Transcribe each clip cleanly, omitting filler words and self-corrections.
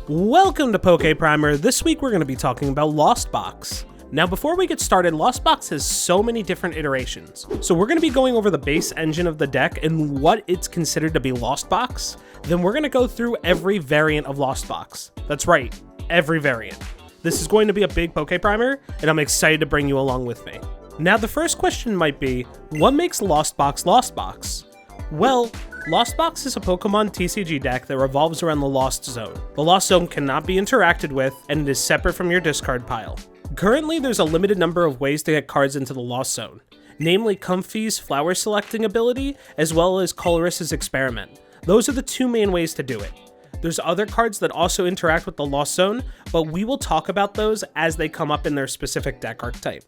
Welcome to Poke Primer. This week we're going to be talking about Lost Box. Now before we get started, Lost Box has so many different iterations. So we're going to be going over the base engine of the deck and what it's considered to be Lost Box. Then we're going to go through every variant of Lost Box. That's right, every variant. This is going to be a big Poke Primer, and I'm excited to bring you along with me. Now the first question might be, what makes Lost Box Lost Box? Well, Lost Box is a Pokémon TCG deck that revolves around the Lost Zone. The Lost Zone cannot be interacted with, and it is separate from your discard pile. Currently, there's a limited number of ways to get cards into the Lost Zone, namely Comfey's Flower Selecting ability, as well as Colress's Experiment. Those are the two main ways to do it. There's other cards that also interact with the Lost Zone, but we will talk about those as they come up in their specific deck archetype.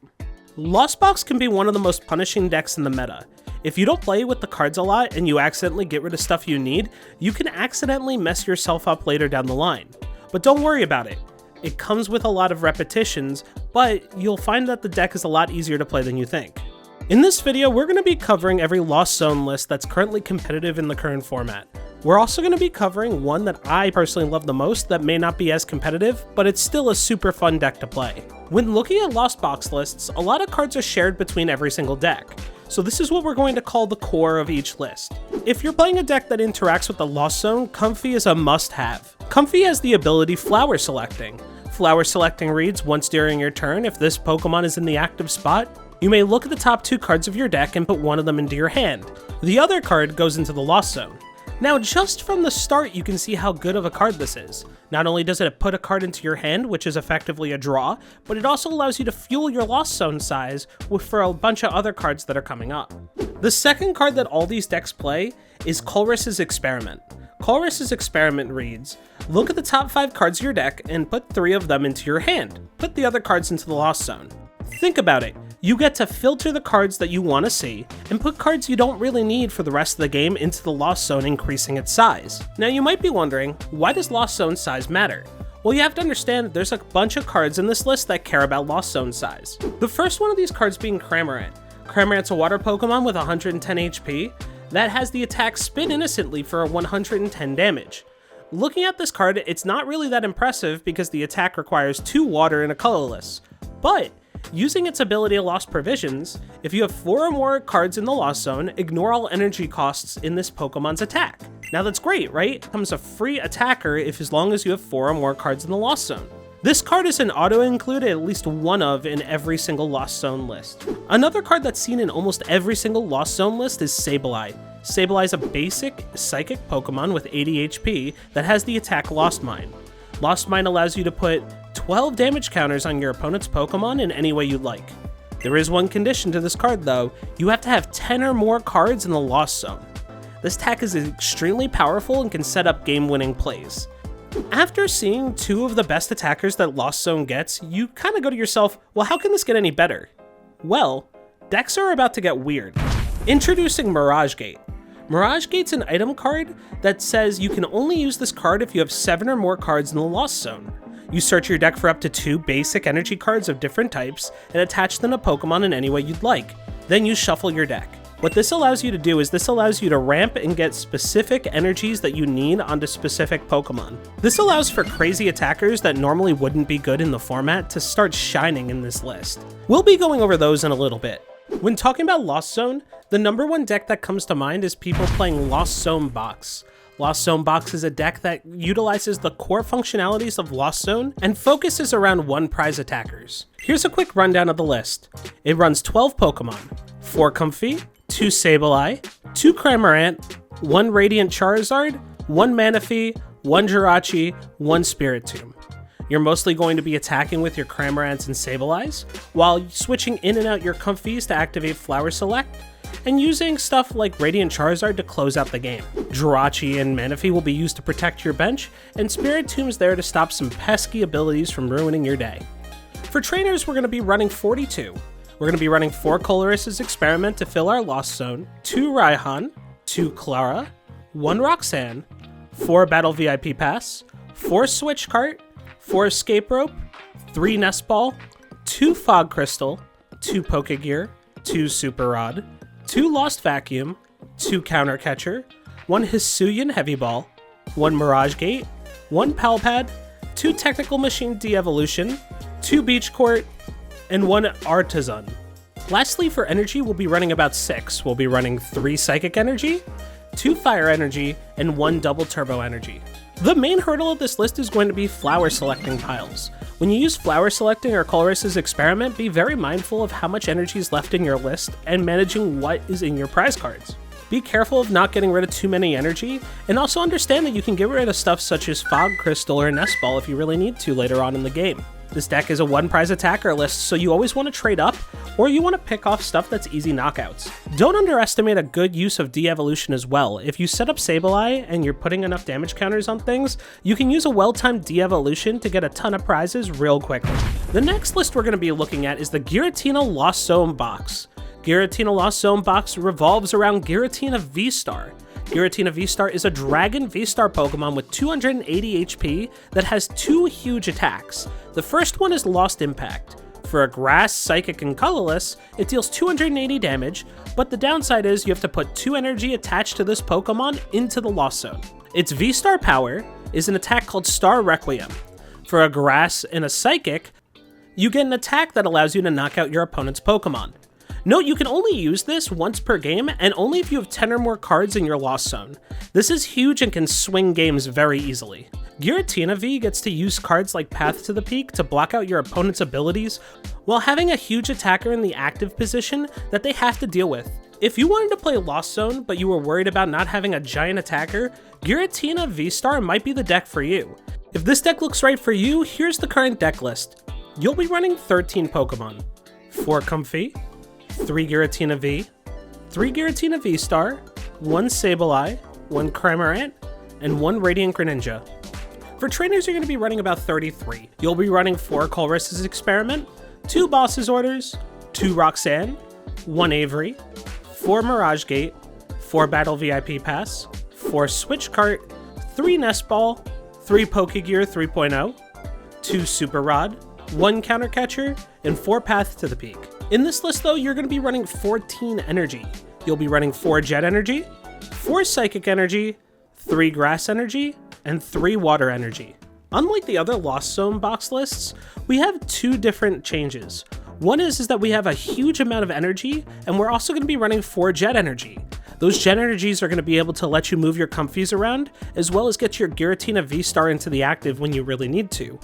Lost Box can be one of the most punishing decks in the meta. If you don't play with the cards a lot and you accidentally get rid of stuff you need, you can accidentally mess yourself up later down the line. But don't worry about it. It comes with a lot of repetitions, but you'll find that the deck is a lot easier to play than you think. In this video, we're going to be covering every Lost Zone list that's currently competitive in the current format. We're also going to be covering one that I personally love the most that may not be as competitive, but it's still a super fun deck to play. When looking at Lost Box lists, a lot of cards are shared between every single deck. So this is what we're going to call the core of each list. If you're playing a deck that interacts with the Lost Zone, Comfey is a must-have. Comfey has the ability Flower Selecting. Flower Selecting reads, once during your turn, if this Pokemon is in the active spot, you may look at the top two cards of your deck and put one of them into your hand. The other card goes into the Lost Zone. Now, just from the start, you can see how good of a card this is. Not only does it put a card into your hand, which is effectively a draw, but it also allows you to fuel your Lost Zone size for a bunch of other cards that are coming up. The second card that all these decks play is Colress's Experiment. Colress's Experiment reads, look at the top 5 cards of your deck and put 3 of them into your hand. Put the other cards into the Lost Zone. Think about it. You get to filter the cards that you want to see, and put cards you don't really need for the rest of the game into the Lost Zone, increasing its size. Now you might be wondering, why does Lost Zone size matter? Well, you have to understand that there's a bunch of cards in this list that care about Lost Zone size. The first one of these cards being Cramorant. Cramorant's a water Pokemon with 110 HP that has the attack Spin Innocently for 110 damage. Looking at this card, it's not really that impressive because the attack requires 2 water and a colorless, but using its ability to Lost Provisions, if you have 4 or more cards in the Lost Zone, ignore all energy costs in this Pokemon's attack. Now that's great, right? It becomes a free attacker as long as you have 4 or more cards in the Lost Zone. This card is an auto-include at least one of in every single Lost Zone list. Another card that's seen in almost every single Lost Zone list is Sableye. Sableye is a basic Psychic Pokemon with 80 HP that has the attack Lost Mine. Lost Mine allows you to put 12 damage counters on your opponent's Pokemon in any way you'd like. There is one condition to this card though, you have to have 10 or more cards in the Lost Zone. This attack is extremely powerful and can set up game-winning plays. After seeing 2 of the best attackers that Lost Zone gets, you kinda go to yourself, well, how can this get any better? Well, decks are about to get weird. Introducing Mirage Gate. Mirage Gate's an item card that says you can only use this card if you have 7 or more cards in the Lost Zone. You search your deck for up to 2 basic energy cards of different types and attach them to Pokemon in any way you'd like. Then you shuffle your deck. What this allows you to do is this allows you to ramp and get specific energies that you need onto specific Pokemon. This allows for crazy attackers that normally wouldn't be good in the format to start shining in this list. We'll be going over those in a little bit. When talking about Lost Zone, the number one deck that comes to mind is people playing Lost Zone Box. Lost Zone Box is a deck that utilizes the core functionalities of Lost Zone and focuses around 1 prize attackers. Here's a quick rundown of the list. It runs 12 Pokemon, 4 Comfey, 2 Sableye, 2 Cramorant, 1 Radiant Charizard, 1 Manaphy, 1 Jirachi, 1 Spiritomb. You're mostly going to be attacking with your Cramorants and Sableyes, while switching in and out your Comfeys to activate Flower Select, and using stuff like Radiant Charizard to close out the game. Jirachi and Manaphy will be used to protect your bench, and Spiritomb's there to stop some pesky abilities from ruining your day. For trainers, we're going to be running 42. We're going to be running 4 Colress's Experiment to fill our Lost Zone, 2 Raihan, 2 Clara, 1 Roxanne, 4 Battle VIP Pass, 4 Switch Cart, 4 Escape Rope, 3 Nest Ball, 2 Fog Crystal, 2 Pokegear, 2 Super Rod, 2 Lost Vacuum, 2 Counter Catcher, 1 Hisuian Heavy Ball, 1 Mirage Gate, 1 Palpad, 2 Technical Machine de-evolution, 2 Beach Court, and 1 Artisan. Lastly, for energy, we'll be running about 6. We'll be running 3 Psychic Energy, 2 Fire Energy, and 1 Double Turbo Energy. The main hurdle of this list is going to be flower selecting piles. When you use flower selecting or Colress's experiment, be very mindful of how much energy is left in your list and managing what is in your prize cards. Be careful of not getting rid of too many energy, and also understand that you can get rid of stuff such as Fog Crystal or Nest Ball if you really need to later on in the game. This deck is a 1 prize attacker list, so you always want to trade up, or you want to pick off stuff that's easy knockouts. Don't underestimate a good use of de-evolution as well. If you set up Sableye and you're putting enough damage counters on things, you can use a well-timed de-evolution to get a ton of prizes real quickly. The next list we're going to be looking at is the Giratina Lost Zone box. Giratina Lost Zone box revolves around Giratina VStar. Giratina VStar is a Dragon VStar Pokemon with 280 HP that has 2 huge attacks. The first one is Lost Impact. For a Grass, Psychic, and Colorless, it deals 280 damage, but the downside is you have to put 2 energy attached to this Pokemon into the Lost Zone. Its VStar power is an attack called Star Requiem. For a Grass and a Psychic, you get an attack that allows you to knock out your opponent's Pokemon. Note, you can only use this once per game, and only if you have 10 or more cards in your Lost Zone. This is huge and can swing games very easily. Giratina V gets to use cards like Path to the Peak to block out your opponent's abilities, while having a huge attacker in the active position that they have to deal with. If you wanted to play Lost Zone, but you were worried about not having a giant attacker, Giratina VStar might be the deck for you. If this deck looks right for you, here's the current deck list. You'll be running 13 Pokemon. 4 Comfey, 3 Giratina V, 3 Giratina VStar, 1 Sableye, 1 Cramorant, and 1 Radiant Greninja. For trainers, you're going to be running about 33. You'll be running 4 Colress's Experiment, 2 Boss's Orders, 2 Roxanne, 1 Avery, 4 Mirage Gate, 4 Battle VIP Pass, 4 Switch Cart, 3 Nest Ball, 3 Pokegear 3.0, 2 Super Rod, 1 Counter Catcher, and 4 Path to the Peak. In this list though, you're going to be running 14 energy. You'll be running 4 Jet Energy, 4 Psychic Energy, 3 Grass Energy, and 3 Water Energy. Unlike the other Lost Zone box lists, we have 2 different changes. One is that we have a huge amount of energy, and we're also going to be running 4 Jet Energy. Those Jet Energies are going to be able to let you move your Comfeys around, as well as get your Giratina VStar into the active when you really need to.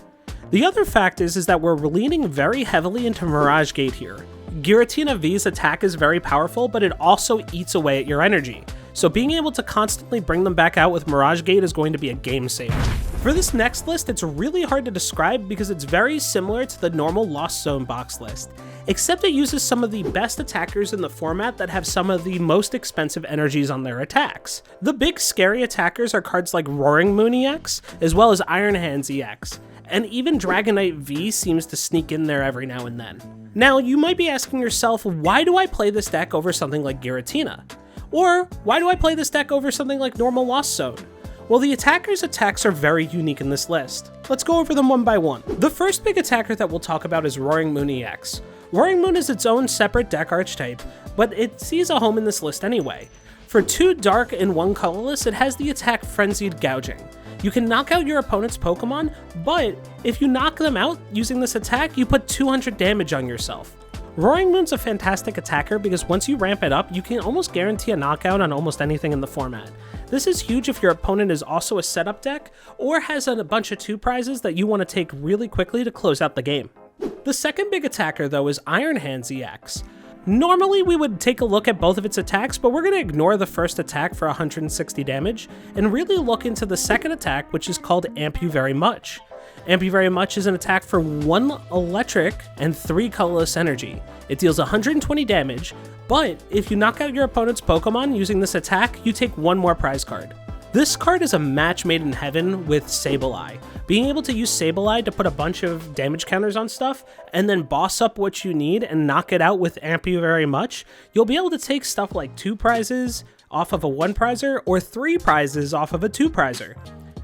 The other fact is that we're leaning very heavily into Mirage Gate here. Giratina V's attack is very powerful, but it also eats away at your energy, so being able to constantly bring them back out with Mirage Gate is going to be a game saver. For this next list, it's really hard to describe because it's very similar to the normal Lost Zone box list, except it uses some of the best attackers in the format that have some of the most expensive energies on their attacks. The big scary attackers are cards like Roaring Moon EX, as well as Iron Hands EX, and even Dragonite V seems to sneak in there every now and then. Now, you might be asking yourself, why do I play this deck over something like Giratina? Or, why do I play this deck over something like normal Lost Zone? Well, the attacker's attacks are very unique in this list. Let's go over them one by one. The first big attacker that we'll talk about is Roaring Moon EX. Roaring Moon is its own separate deck archetype, but it sees a home in this list anyway. For 2 dark and 1 colorless, it has the attack Frenzied Gouging. You can knock out your opponent's Pokemon, but if you knock them out using this attack, you put 200 damage on yourself. Roaring Moon's a fantastic attacker because once you ramp it up, you can almost guarantee a knockout on almost anything in the format. This is huge if your opponent is also a setup deck, or has a bunch of 2 prizes that you want to take really quickly to close out the game. The second big attacker though is Iron Hands EX. Normally we would take a look at both of its attacks, but we're going to ignore the first attack for 160 damage, and really look into the second attack, which is called Amp You Very Much. Amp You Very Much is an attack for 1 electric and 3 colorless energy. It deals 120 damage, but if you knock out your opponent's Pokemon using this attack, you take 1 more prize card. This card is a match made in heaven with Sableye. Being able to use Sableye to put a bunch of damage counters on stuff, and then boss up what you need and knock it out with Amp You Very Much, you'll be able to take stuff like 2 prizes off of a 1 prizer, or 3 prizes off of a 2 prizer.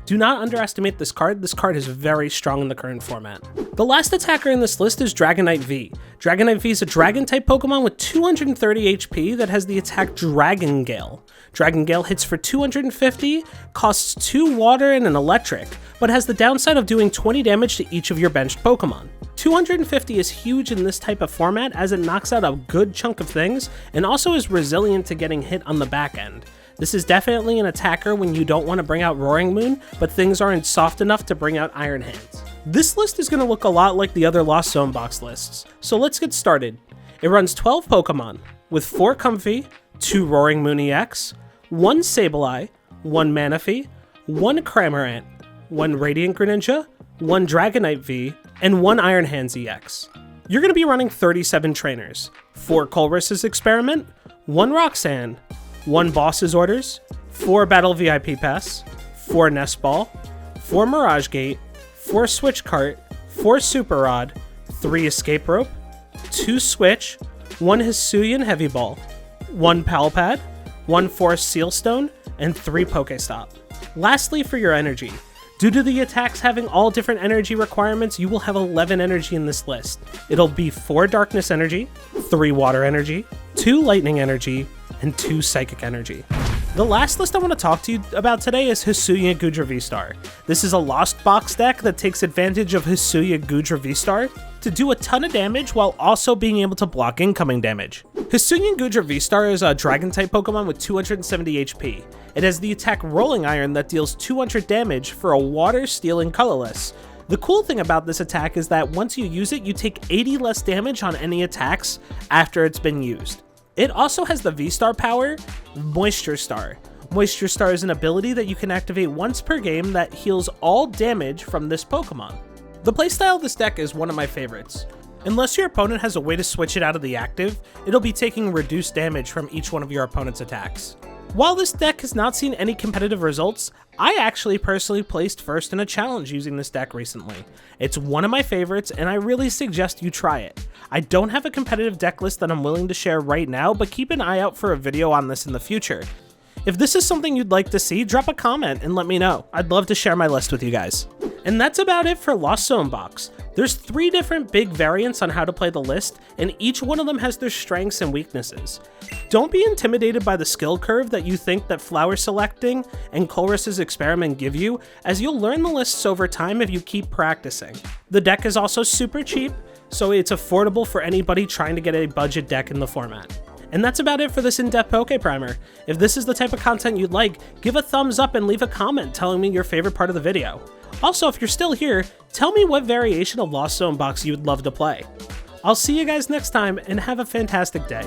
Do not underestimate this card is very strong in the current format. The last attacker in this list is Dragonite V. Dragonite V is a Dragon-type Pokemon with 230 HP that has the attack Dragon Gale. Dragon Gale hits for 250, costs 2 water and an electric, but has the downside of doing 20 damage to each of your benched Pokemon. 250 is huge in this type of format as it knocks out a good chunk of things and also is resilient to getting hit on the back end. This is definitely an attacker when you don't want to bring out Roaring Moon, but things aren't soft enough to bring out Iron Hands. This list is going to look a lot like the other Lost Zone box lists, so let's get started. It runs 12 Pokemon, with 4 Comfey, 2 Roaring Moon EX, 1 Sableye, 1 Manaphy, 1 Cramorant, 1 Radiant Greninja, 1 Dragonite V, and 1 Iron Hands EX. You're going to be running 37 trainers, 4 Colress's Experiment, 1 Roxanne, 1 Boss's Orders, 4 Battle VIP Pass, 4 Nest Ball, 4 Mirage Gate, 4 Switch Cart, 4 Super Rod, 3 Escape Rope, 2 Switch, 1 Hisuian Heavy Ball, 1 Palpad, 1 Forest Sealstone, and 3 Pokestop. Lastly, for your energy. Due to the attacks having all different energy requirements, you will have 11 energy in this list. It'll be 4 Darkness Energy, 3 Water Energy, 2 Lightning Energy, and 2 Psychic Energy. The last list I want to talk to you about today is Hisuian Gudra VStar. This is a Lost Box deck that takes advantage of Hisuian Gudra VStar to do a ton of damage while also being able to block incoming damage. Hisuian Gudra VStar is a Dragon-type Pokemon with 270 HP. It has the attack Rolling Iron that deals 200 damage for a Water, Steel, and Colorless. The cool thing about this attack is that once you use it, you take 80 less damage on any attacks after it's been used. It also has the V-Star power, Moisture Star. Moisture Star is an ability that you can activate once per game that heals all damage from this Pokemon. The playstyle of this deck is one of my favorites. Unless your opponent has a way to switch it out of the active, it'll be taking reduced damage from each one of your opponent's attacks. While this deck has not seen any competitive results, I actually personally placed first in a challenge using this deck recently. It's one of my favorites and I really suggest you try it. I don't have a competitive deck list that I'm willing to share right now, but keep an eye out for a video on this in the future. If this is something you'd like to see, drop a comment and let me know. I'd love to share my list with you guys. And that's about it for Lost Zone Box. There's 3 different big variants on how to play the list, and each one of them has their strengths and weaknesses. Don't be intimidated by the skill curve that you think that Flower Selecting and Colress's Experiment give you, as you'll learn the lists over time if you keep practicing. The deck is also super cheap, so it's affordable for anybody trying to get a budget deck in the format. And that's about it for this in-depth Poke Primer. If this is the type of content you'd like, give a thumbs up and leave a comment telling me your favorite part of the video. Also, if you're still here, tell me what variation of Lost Zone Box you would love to play. I'll see you guys next time and have a fantastic day.